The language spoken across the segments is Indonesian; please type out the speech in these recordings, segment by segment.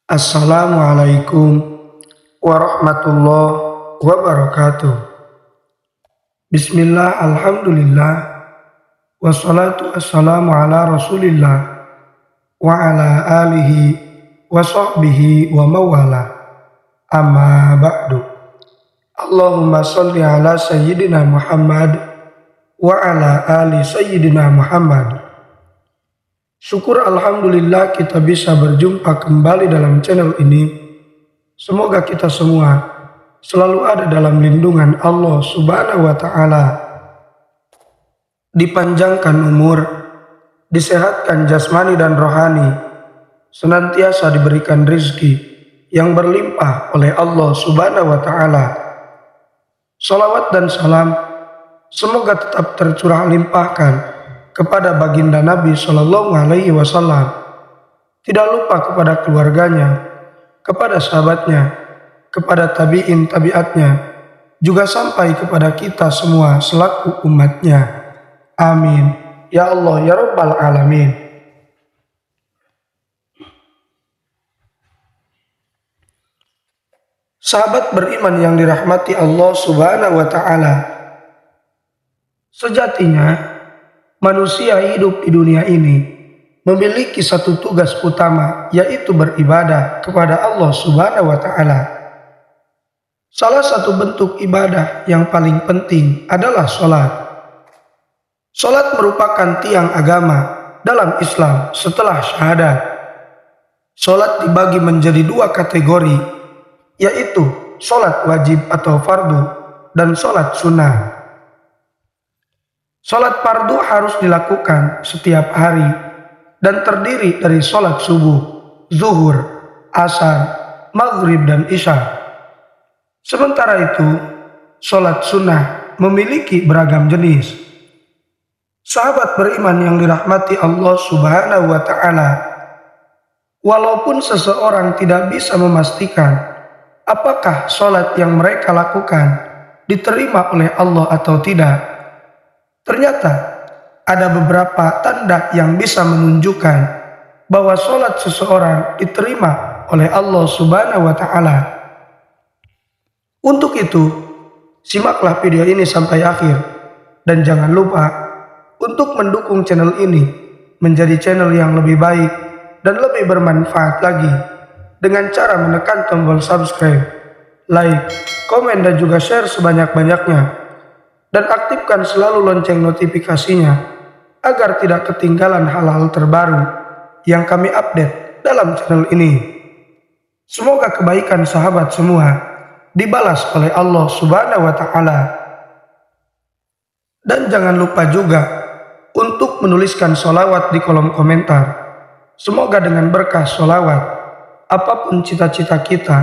Assalamualaikum warahmatullahi wabarakatuh. Bismillah, alhamdulillah, wassalatu wassalamu ala rasulillah wa ala alihi wa sahbihi wa mawala, amma ba'du. Allahumma salli ala sayyidina Muhammad wa ala ali sayyidina Muhammad. Syukur alhamdulillah kita bisa berjumpa kembali dalam channel ini. Semoga kita semua selalu ada dalam lindungan Allah Subhanahu wa Ta'ala. Dipanjangkan umur, disehatkan jasmani dan rohani, senantiasa diberikan rizki yang berlimpah oleh Allah Subhanahu wa Ta'ala. Salawat dan salam semoga tetap tercurah limpahkan kepada baginda Nabi Shallallahu Alaihi Wasallam, tidak lupa kepada keluarganya, kepada sahabatnya, kepada tabiin tabiatnya, juga sampai kepada kita semua selaku umatnya. Amin. Ya Allah, ya Rabbal Alamin. Sahabat beriman yang dirahmati Allah Subhanahu wa Ta'ala, sejatinya manusia hidup di dunia ini memiliki satu tugas utama, yaitu beribadah kepada Allah Subhanahu wa Ta'ala. Salah satu bentuk ibadah yang paling penting adalah sholat. Sholat merupakan tiang agama dalam Islam setelah syahadat. Sholat dibagi menjadi dua kategori, yaitu sholat wajib atau fardu dan sholat sunnah. Sholat fardu harus dilakukan setiap hari dan terdiri dari sholat subuh, zuhur, asar, maghrib, dan isya. Sementara itu, sholat sunnah memiliki beragam jenis. Sahabat beriman yang dirahmati Allah Subhanahu wa Ta'ala, walaupun seseorang tidak bisa memastikan apakah sholat yang mereka lakukan diterima oleh Allah atau tidak, ternyata ada beberapa tanda yang bisa menunjukkan bahwa sholat seseorang diterima oleh Allah Subhanahu wa Ta'ala. Untuk itu, simaklah video ini sampai akhir dan jangan lupa untuk mendukung channel ini menjadi channel yang lebih baik dan lebih bermanfaat lagi dengan cara menekan tombol subscribe, like, komen, dan juga share sebanyak-banyaknya. Dan aktifkan selalu lonceng notifikasinya agar tidak ketinggalan hal-hal terbaru yang kami update dalam channel ini. Semoga kebaikan sahabat semua dibalas oleh Allah Subhanahu wa Ta'ala. Dan jangan lupa juga untuk menuliskan sholawat di kolom komentar. Semoga dengan berkah sholawat, apapun cita-cita kita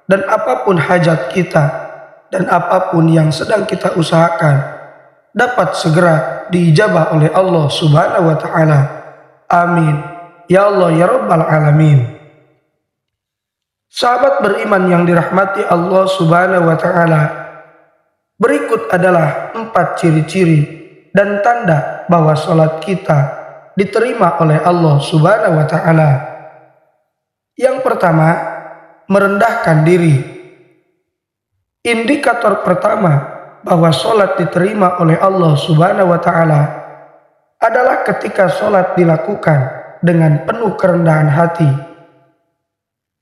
dan apapun hajat kita dan apapun yang sedang kita usahakan dapat segera diijabah oleh Allah Subhanahu wa Ta'ala. Amin. Ya Allah, ya Rabbal Alamin. Sahabat beriman yang dirahmati Allah Subhanahu wa Ta'ala, berikut adalah 4 ciri-ciri dan tanda bahwa sholat kita diterima oleh Allah Subhanahu wa Ta'ala. Yang pertama, merendahkan diri. Indikator pertama bahwa sholat diterima oleh Allah Subhanahu wa Ta'ala adalah ketika sholat dilakukan dengan penuh kerendahan hati.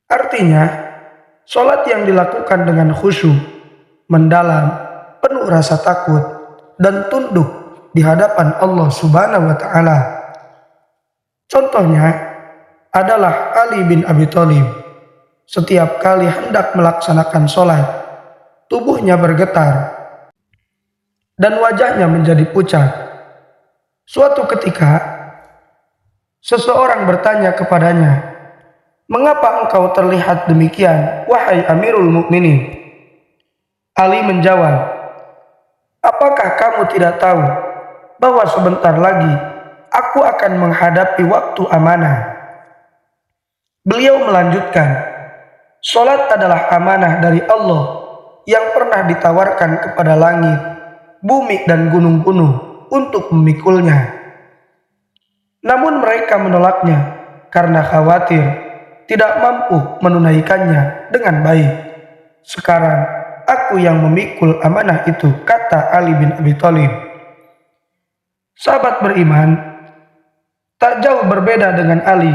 Artinya, sholat yang dilakukan dengan khusyuk, mendalam, penuh rasa takut, dan tunduk di hadapan Allah Subhanahu wa Ta'ala. Contohnya adalah Ali bin Abi Thalib. Setiap kali hendak melaksanakan sholat, tubuhnya bergetar dan wajahnya menjadi pucat. Suatu ketika, seseorang bertanya kepadanya, "Mengapa engkau terlihat demikian, wahai Amirul Mukminin?" Ali menjawab, "Apakah kamu tidak tahu bahwa sebentar lagi aku akan menghadapi waktu amanah?" Beliau melanjutkan, "Sholat adalah amanah dari Allah yang pernah ditawarkan kepada langit, bumi, dan gunung-gunung untuk memikulnya. Namun mereka menolaknya karena khawatir tidak mampu menunaikannya dengan baik. Sekarang aku yang memikul amanah itu, kata Ali bin Abi Thalib. Sahabat beriman, tak jauh berbeda dengan Ali,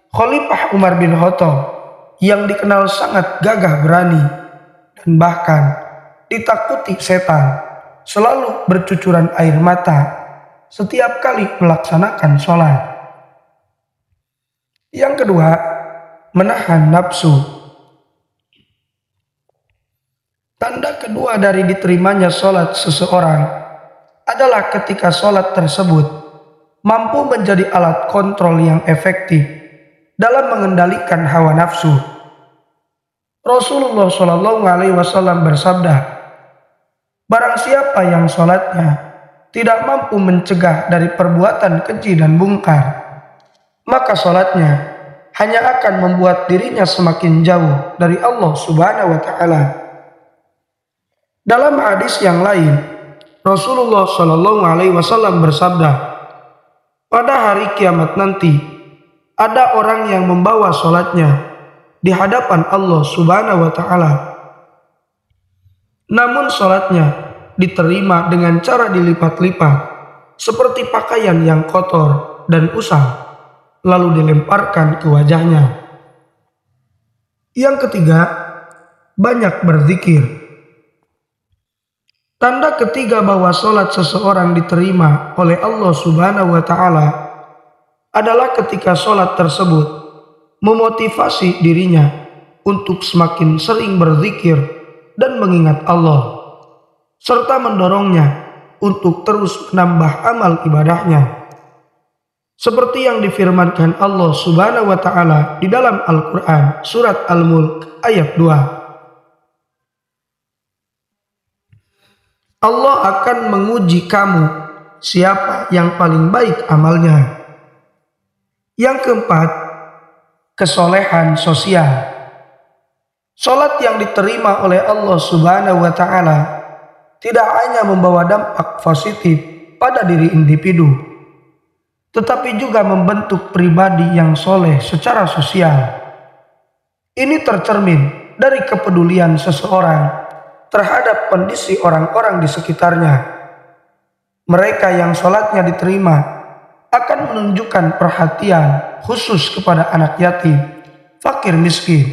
Khalifah Umar bin Khattab yang dikenal sangat gagah berani dan bahkan ditakuti setan, selalu bercucuran air mata setiap kali melaksanakan sholat. Yang kedua, menahan nafsu. Tanda kedua dari diterimanya sholat seseorang adalah ketika sholat tersebut mampu menjadi alat kontrol yang efektif dalam mengendalikan hawa nafsu. Rasulullah Shallallahu Alaihi Wasallam bersabda, barang siapa yang sholatnya tidak mampu mencegah dari perbuatan keji dan mungkar, maka sholatnya hanya akan membuat dirinya semakin jauh dari Allah Subhanahu wa Ta'ala. Dalam hadis yang lain, Rasulullah Shallallahu Alaihi Wasallam bersabda, pada hari kiamat nanti ada orang yang membawa sholatnya di hadapan Allah Subhanahu wa Ta'ala, namun sholatnya diterima dengan cara dilipat-lipat seperti pakaian yang kotor dan usang, lalu dilemparkan ke wajahnya. Yang ketiga, banyak berzikir. Tanda ketiga bahwa sholat seseorang diterima oleh Allah Subhanahu wa Ta'ala adalah ketika sholat tersebut memotivasi dirinya untuk semakin sering berzikir dan mengingat Allah, serta mendorongnya untuk terus menambah amal ibadahnya. Seperti yang difirmankan Allah Subhanahu wa Ta'ala di dalam Al-Quran surat Al-Mulk ayat 2. Allah akan menguji kamu siapa yang paling baik amalnya. Yang keempat, kesolehan sosial. Salat yang diterima oleh Allah Subhanahu wa Ta'ala tidak hanya membawa dampak positif pada diri individu, tetapi juga membentuk pribadi yang soleh secara sosial. Ini tercermin dari kepedulian seseorang terhadap kondisi orang-orang di sekitarnya. Mereka yang sholatnya diterima akan menunjukkan perhatian khusus kepada anak yatim, fakir miskin,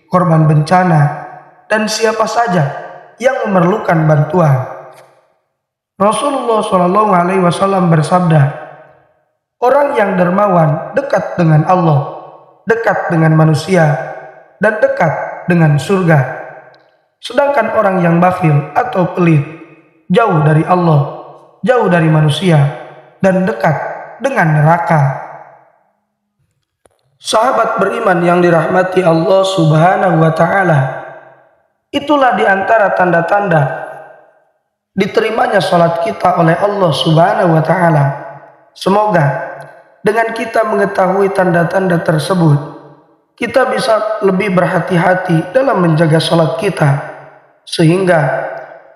korban bencana, dan siapa saja yang memerlukan bantuan. Rasulullah Shallallahu Alaihi Wasallam bersabda, orang yang dermawan dekat dengan Allah, dekat dengan manusia, dan dekat dengan surga. Sedangkan orang yang bakhil atau pelit jauh dari Allah, jauh dari manusia, dan dekat dengan neraka. Sahabat beriman yang dirahmati Allah Subhanahu wa Ta'ala, itulah di antara tanda-tanda diterimanya salat kita oleh Allah Subhanahu wa Ta'ala. Semoga dengan kita mengetahui tanda-tanda tersebut, kita bisa lebih berhati-hati dalam menjaga salat kita, sehingga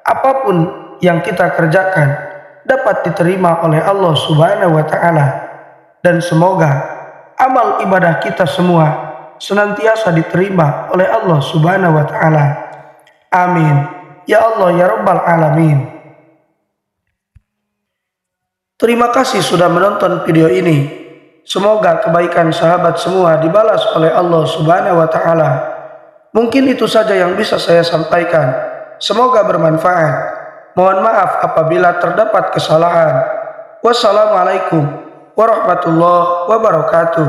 apapun yang kita kerjakan dapat diterima oleh Allah Subhanahu wa Ta'ala. Dan semoga amal ibadah kita semua senantiasa diterima oleh Allah Subhanahu wa Ta'ala. Amin. Ya Allah ya Rabbal Alamin. Terima kasih sudah menonton video ini. Semoga kebaikan sahabat semua dibalas oleh Allah Subhanahu wa Ta'ala. Mungkin itu saja yang bisa saya sampaikan. Semoga bermanfaat. Mohon maaf apabila terdapat kesalahan. Wassalamualaikum warahmatullahi wabarakatuh.